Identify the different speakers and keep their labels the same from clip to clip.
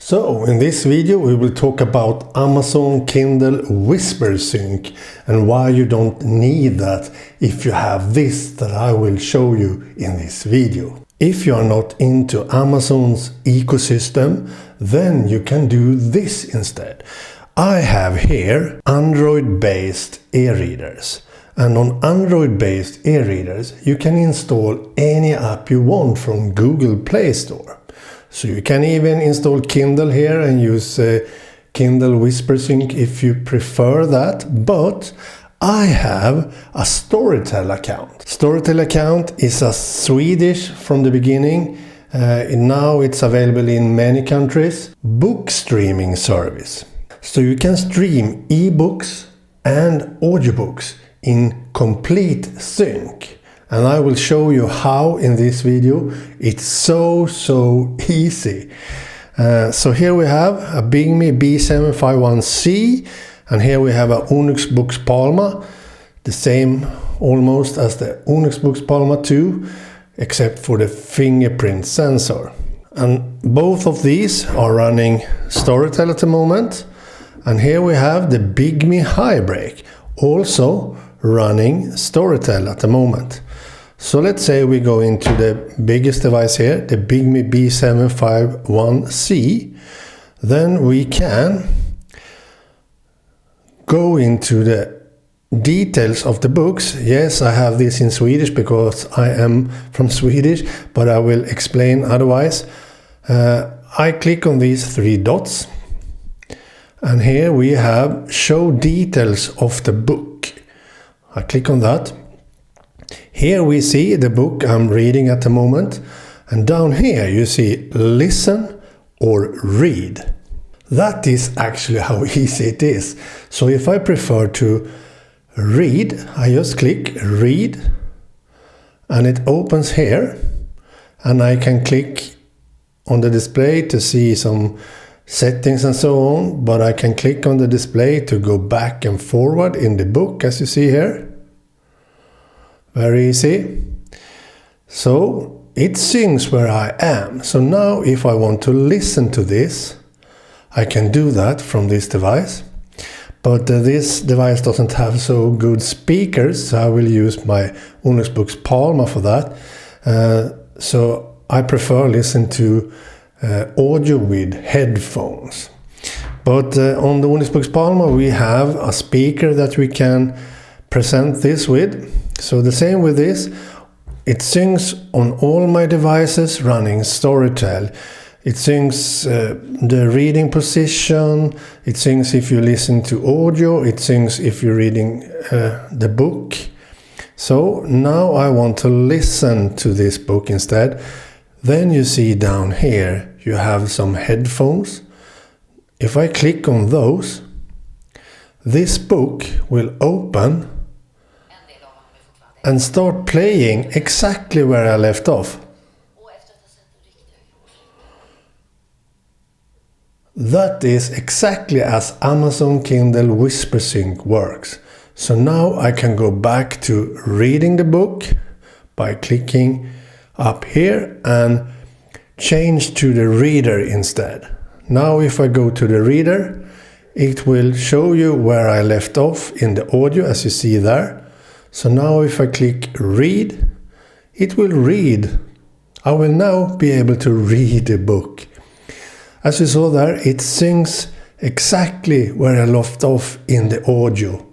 Speaker 1: So in this video we will talk about Amazon Kindle Whispersync and why you don't need that if you have this that I will show you in this video. If you are not into Amazon's ecosystem, then you can do this instead. I have here Android-based e-readers. And on Android-based e-readers you can install any app you want from Google Play Store. So you can even install Kindle here and use Kindle Whispersync if you prefer that. But I have a Storytel account. Storytel account is a Swedish from the beginning. Now it's available in many countries. Book streaming service. So you can stream ebooks and audiobooks in complete sync. And I will show you how in this video. It's so easy. So here we have a Bingme B751C, and here we have a Onyx Books Palma, the same almost as the Onyx Books Palma 2, except for the fingerprint sensor. And both of these are running Storytel at the moment. And here we have the Bingme Highbreak, also running Storytel at the moment. So let's say we go into the biggest device here, the Bingme B751C. Then we can go into the details of the books. Yes, I have this in Swedish because I am from Swedish, but I will explain otherwise. I click on these three dots. And here we have show details of the book. I click on that. Here we see the book I'm reading at the moment. And down here you see listen or read. That is actually how easy it is. So if I prefer to read, I just click read. And it opens here. And I can click on the display to see some settings and so on, but I can click on the display to go back and forward in the book, as you see here. Very easy. So it syncs where I am. So now if I want to listen to this, I can do that from this device. But this device doesn't have so good speakers, so I will use my Onyx Books Palma for that. So I prefer listen to audio with headphones. But on the Onyx Books Palma we have a speaker that we can present this with. So the same with this, it syncs on all my devices running Storytel. It syncs the reading position, it syncs if you listen to audio, it syncs if you're reading the book. So now I want to listen to this book instead. Then you see down here you have some headphones. If I click on those, this book will open and start playing exactly where I left off. That is exactly as Amazon Kindle Whispersync works. So now I can go back to reading the book by clicking up here and change to the reader instead. Now if I go to the reader, it will show you where I left off in the audio, as you see there. So now if I click read, it will read. I will now be able to read the book. As you saw there, it syncs exactly where I left off in the audio.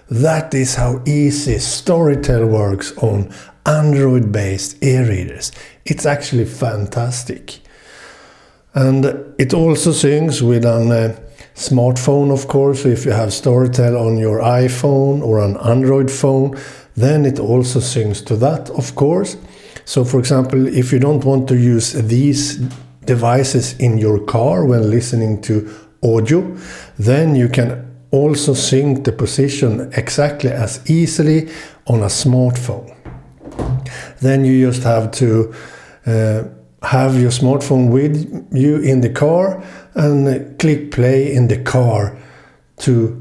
Speaker 1: That is how easy Storytel works on Android-based e-readers. It's actually fantastic. And it also syncs with a smartphone, of course. So if you have Storytel on your iPhone or an Android phone, then it also syncs to that, of course. So for example, if you don't want to use these devices in your car when listening to audio, then you can also sync the position exactly as easily on a smartphone. Then you just have to have your smartphone with you in the car and click play in the car to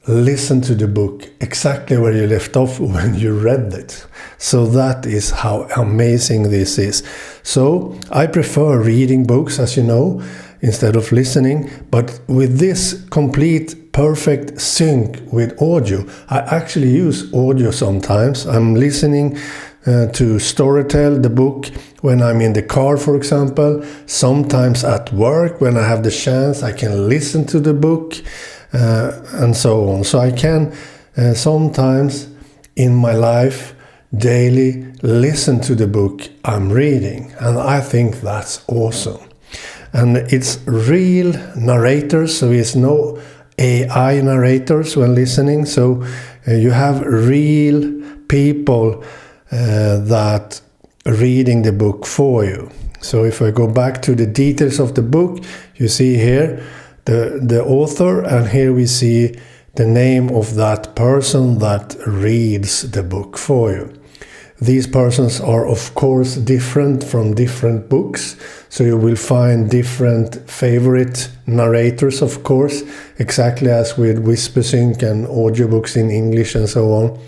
Speaker 1: listen to the book exactly where you left off when you read it. So that is how amazing this is. So I prefer reading books, as you know. instead of listening. But with this complete perfect sync with audio, I actually use audio sometimes. I'm listening to Storytel, the book, when I'm in the car, for example. Sometimes at work, when I have the chance, I can listen to the book, and so on. So I can sometimes in my life daily listen to the book I'm reading, and I think that's awesome. And it's real narrators, so it's no AI narrators when listening. So you have real people that reading the book for you. So if I go back to the details of the book, you see here the author, and here we see the name of that person that reads the book for you. These persons are of course different from different books, so you will find different favorite narrators, of course, exactly as with Whispersync and audiobooks in English and so on.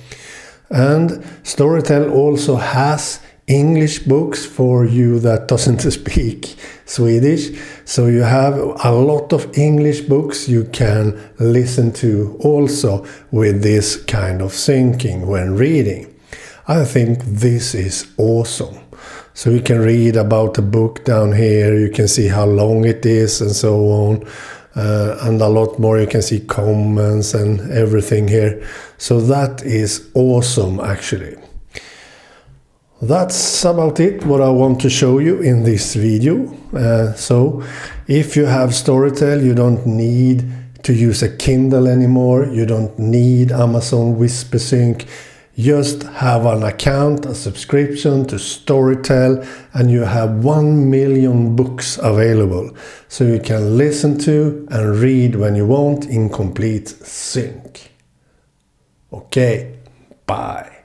Speaker 1: And Storytel also has English books for you that doesn't speak Swedish. So you have a lot of English books you can listen to also with this kind of syncing when reading. I think this is awesome. So you can read about the book down here, you can see how long it is and so on. And a lot more. You can see comments and everything here. So that is awesome, actually. That's about it, what I want to show you in this video. So if you have Storytel, you don't need to use a Kindle anymore. You don't need Amazon Whispersync. Just have an account, a subscription to Storytel, and you have 1 million books available. So you can listen to and read when you want in complete sync. Okay, bye.